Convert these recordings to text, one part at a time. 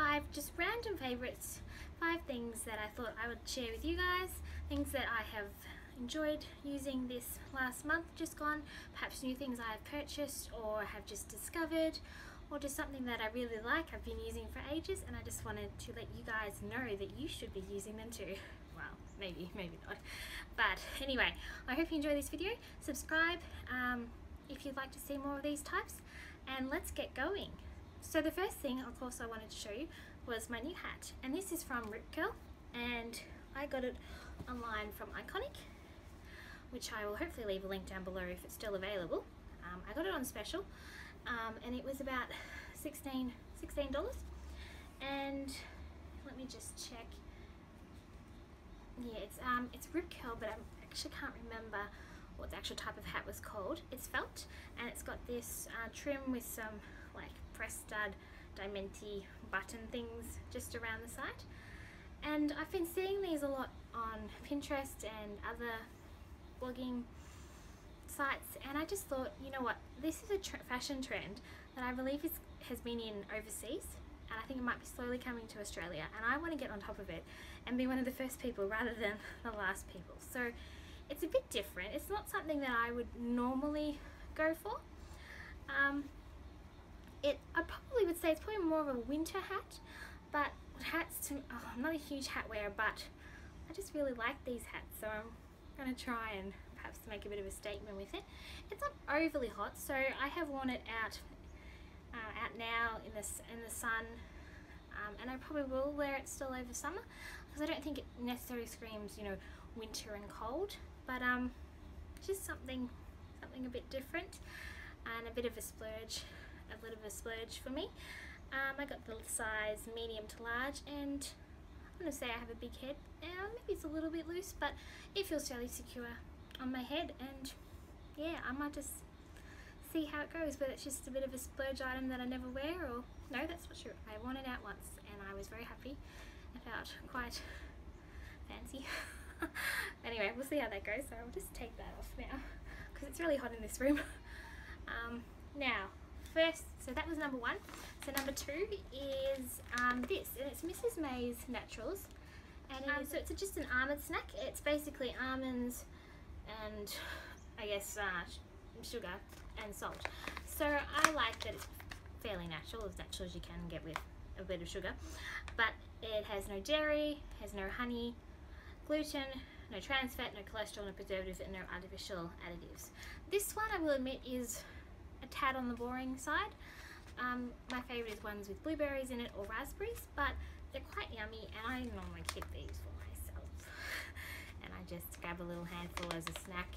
5 just random favorites, 5 things that I thought I would share with you guys, things that I have enjoyed using this last month just gone, perhaps new things I've purchased or have just discovered, or just something that I really like, I've been using for ages, and I just wanted to let you guys know that you should be using them too. Well, maybe not. But anyway, I hope you enjoy this video. Subscribe if you'd like to see more of these types, and let's get going. So the first thing, of course, I wanted to show you was my new hat, and this is from Rip Curl, and I got it online from Iconic, which I will hopefully leave a link down below if it's still available. I got it on special, and it was about $16, and let me just check. Yeah, it's Rip Curl, but I actually can't remember what the actual type of hat was called. It's felt, and it's got this trim with some like press stud diamante button things just around the side. And I've been seeing these a lot on Pinterest and other blogging sites, and I just thought, you know what, this is a fashion trend that I believe has been in overseas, and I think it might be slowly coming to Australia, and I want to get on top of it and be one of the first people rather than the last people. So it's a bit different. It's not something that I would normally go for. I probably would say it's probably more of a winter hat, but hats I'm not a huge hat wearer, but I just really like these hats, so I'm going to try and perhaps make a bit of a statement with it. It's not overly hot, so I have worn it out now in the sun, and I probably will wear it still over summer, because I don't think it necessarily screams, you know, winter and cold, but just something a bit different and a bit of a splurge, for me. I got the size medium to large, and I'm going to say I have a big head. Maybe it's a little bit loose, but it feels fairly secure on my head, and yeah, I might just see how it goes, whether it's just a bit of a splurge item that I never wear, or no, that's not true. I worn it out once and I was very happy. I felt quite fancy. Anyway, we'll see how that goes, so I'll just take that off now because it's really hot in this room. Now, first, so that was number 1. So number 2 is this, and it's Mrs. May's Naturals, and so it's just an almond snack. It's basically almonds and I guess sugar and salt. So I like that it's fairly natural as you can get with a bit of sugar, but it has no dairy, has no honey, gluten, no trans fat, no cholesterol, no preservatives, and no artificial additives. This one, I will admit, is a tad on the boring side. My favourite is ones with blueberries in it or raspberries, but they're quite yummy, and I normally keep these for myself. And I just grab a little handful as a snack.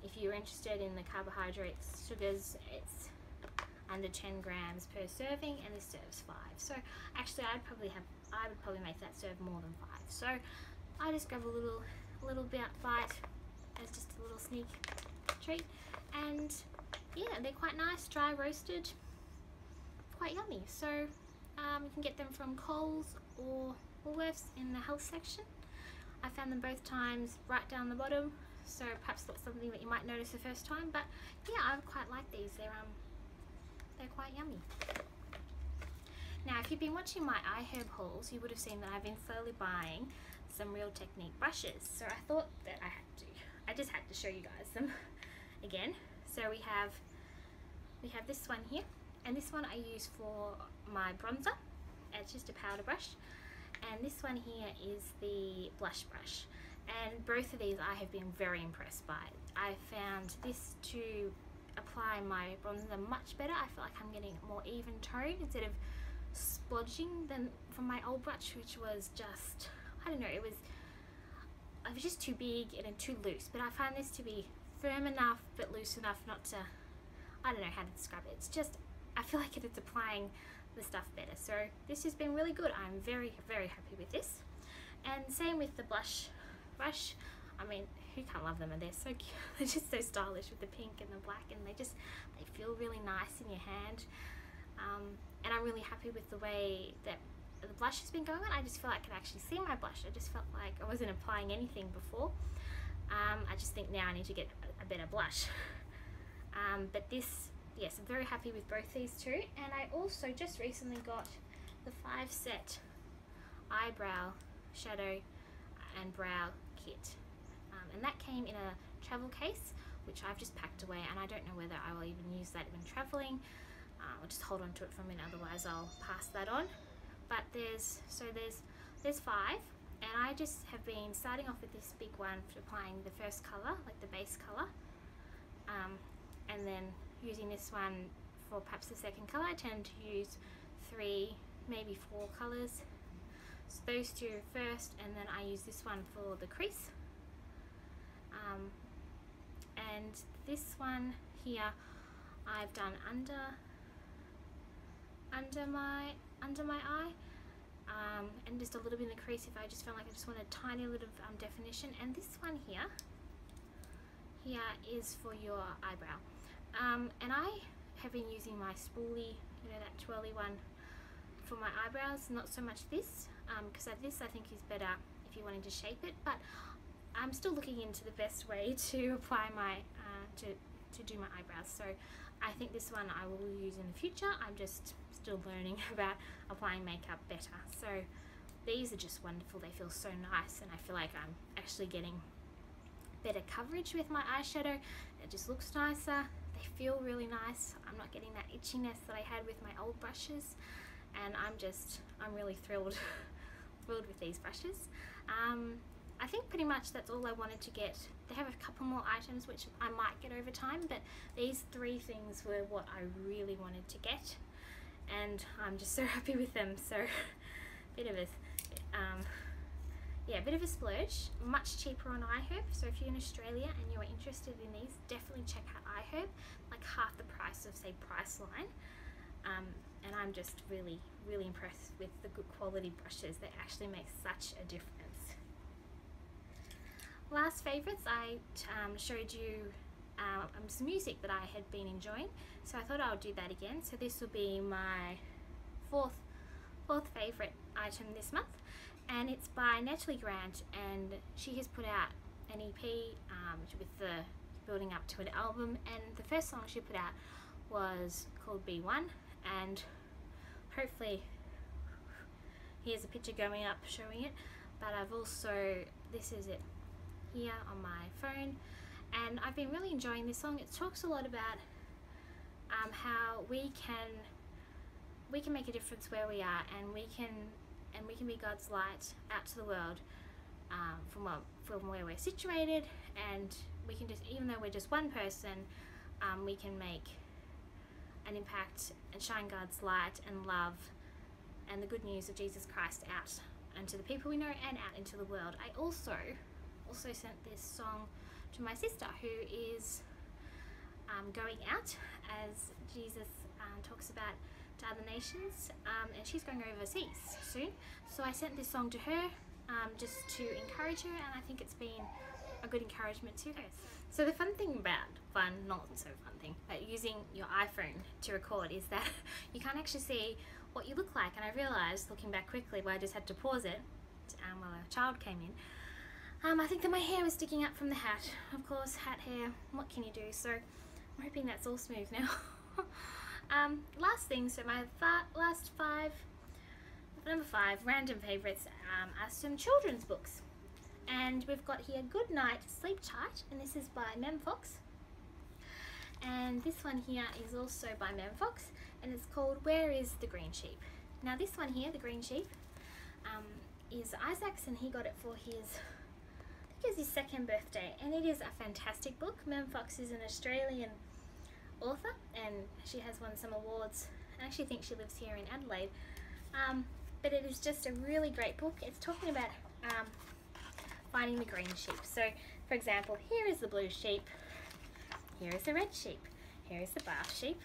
If you're interested in the carbohydrates, sugars, it's under 10 grams per serving, and this serves 5. So actually, I would probably make that serve more than 5. So I just grab a little bite as just a little sneak treat, and yeah, they're quite nice, dry roasted, quite yummy. So you can get them from Coles or Woolworths in the health section. I found them both times right down the bottom, so perhaps not something that you might notice the first time, but yeah, I quite like these. They're quite yummy. Now, if you've been watching my iHerb hauls, you would have seen that I've been slowly buying some Real Technique brushes, so I thought that I just had to show you guys them again. So we have this one here, and this one I use for my bronzer. It's just a powder brush, and this one here is the blush brush, and both of these I have been very impressed by. I found this to apply my bronzer much better. I feel like I'm getting more even tone instead of splodging than from my old brush, which was just, I don't know, it was just too big and too loose. But I find this to be firm enough but loose enough not to, I don't know how to describe it. It's just, I feel like it's applying the stuff better. So this has been really good. I'm very, very happy with this. And same with the blush brush. I mean, who can't love them? And they're so cute. They're just so stylish with the pink and the black, and they feel really nice in your hand. And I'm really happy with the way that the blush has been going on. I just feel like I can actually see my blush. I just felt like I wasn't applying anything before. I just think now I need to get a better blush. But this, yes, I'm very happy with both these two. And I also just recently got the 5 set eyebrow shadow and brow kit, and that came in a travel case, which I've just packed away, and I don't know whether I will even use that when traveling. I'll just hold on to it for a minute, otherwise I'll pass that on. But there's 5, and I just have been starting off with this big one for applying the first colour, like the base colour, and then using this one for perhaps the second colour. I tend to use 3, maybe 4 colours. So those 2 first, and then I use this one for the crease. And this one here I've done under my eye, and just a little bit in the crease if I just felt like I just want a tiny little definition. And this one here is for your eyebrow, and I have been using my spoolie, you know, that twirly one for my eyebrows, not so much this, because this I think is better if you're wanting to shape it, but I'm still looking into the best way to apply my to do my eyebrows. So I think this one I will use in the future. I'm just still learning about applying makeup better. So these are just wonderful. They feel so nice, and I feel like I'm actually getting better coverage with my eyeshadow. It just looks nicer. They feel really nice. I'm not getting that itchiness that I had with my old brushes, and I'm really thrilled with these brushes. I think pretty much that's all I wanted to get. They have a couple more items which I might get over time, but these 3 things were what I really wanted to get, and I'm just so happy with them. So bit of a splurge. Much cheaper on iHerb. So if you're in Australia and you're interested in these, definitely check out iHerb, like half the price of, say, Priceline. And I'm just really impressed with the good quality brushes. They actually make such a difference. Last favourites, I showed you some music that I had been enjoying, so I thought I would do that again. So this will be my fourth favourite item this month, and it's by Natalie Grant, and she has put out an EP with the building up to an album, and the first song she put out was called B1, and hopefully here's a picture going up showing it, but I've also, this is it here on my phone, and I've been really enjoying this song. It talks a lot about how we can make a difference where we are, and we can be God's light out to the world, from where we're situated, and we can just, even though we're just one person, we can make an impact and shine God's light and love and the good news of Jesus Christ out into the people we know and out into the world. I also sent this song to my sister, who is going out, as Jesus talks about, to other nations, and she's going overseas soon. So I sent this song to her just to encourage her, and I think it's been a good encouragement to her. So the fun thing about, not so fun thing, about using your iPhone to record is that you can't actually see what you look like. And I realised, looking back quickly, where I just had to pause it while a child came in, I think that my hair was sticking up from the hat. Of course, hat hair, what can you do? So I'm hoping that's all smooth now. Last thing, so my number 5 random favourites are some children's books. And we've got here Good Night, Sleep Tight, and this is by Mem Fox. And this one here is also by Mem Fox, and it's called Where is the Green Sheep? Now this one here, the green sheep, is Isaac's, and he got it for his, I think it was his 2nd birthday, and it is a fantastic book. Mem Fox is an Australian author, and she has won some awards. I actually think she lives here in Adelaide, but it is just a really great book. It's talking about finding the green sheep. So for example, here is the blue sheep, here is the red sheep, here is the bath sheep,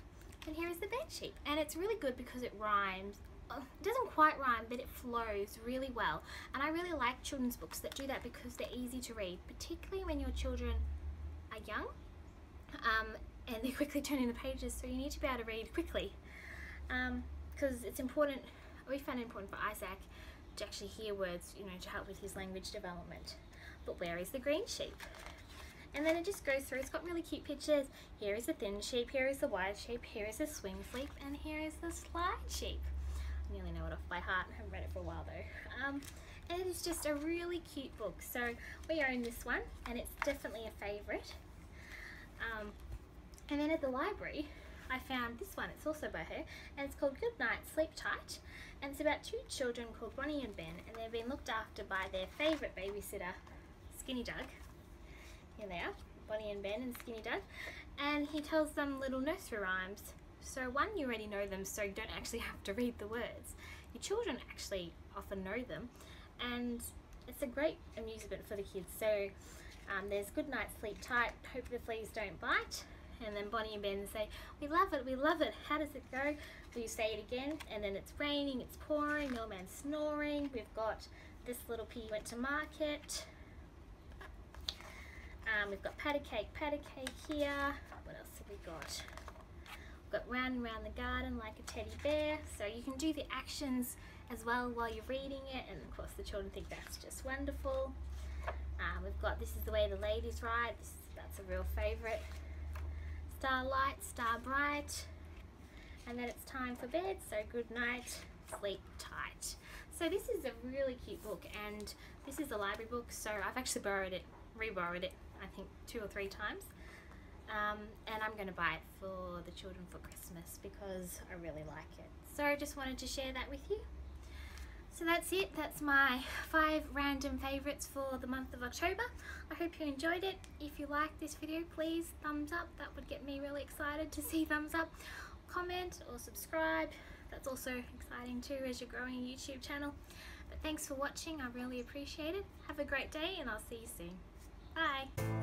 and here is the bed sheep. And it's really good because it rhymes. It doesn't quite rhyme, but it flows really well, and I really like children's books that do that because they're easy to read, particularly when your children are young, and they're quickly turning the pages, so you need to be able to read quickly, because it's important. We found it important for Isaac to actually hear words, you know, to help with his language development. But where is the green sheep? And then it just goes through. It's got really cute pictures. Here is the thin sheep, here is the wide sheep, here is the swing sheep, and here is the slide sheep. nearly know it off by heart. I haven't read it for a while though. And it is just a really cute book. So we own this one and it's definitely a favourite. And then at the library I found this one. It's also by her and it's called Good Night, Sleep Tight, and it's about two children called Bonnie and Ben, and they've been looked after by their favourite babysitter, Skinny Doug. Here they are, Bonnie and Ben and Skinny Doug, and he tells them little nursery rhymes. So one, you already know them, so you don't actually have to read the words. Your children actually often know them, and it's a great amusement for the kids. So there's Good Night, Sleep Tight, Hope the Fleas Don't Bite, and then Bonnie and Ben say, we love it, we love it. How does it go? Will you say it again? And then it's raining, it's pouring, Mailman's snoring. We've got This Little Pea Went to Market. We've got Pat a Cake here. What else have we got? We've got Round and Round the Garden Like a Teddy Bear. So you can do the actions as well while you're reading it, and of course the children think that's just wonderful. We've got This Is the Way the Ladies Ride. That's a real favourite. Starlight, Star Bright. And then it's time for bed, so Good Night, Sleep Tight. So this is a really cute book, and this is a library book, so I've actually re-borrowed it, I think 2 or 3 times. And I'm going to buy it for the children for Christmas because I really like it. So I just wanted to share that with you. So that's it. That's my 5 random favourites for the month of October. I hope you enjoyed it. If you liked this video, please thumbs up. That would get me really excited to see thumbs up. Comment or subscribe. That's also exciting too as you're growing a YouTube channel. But thanks for watching. I really appreciate it. Have a great day and I'll see you soon. Bye.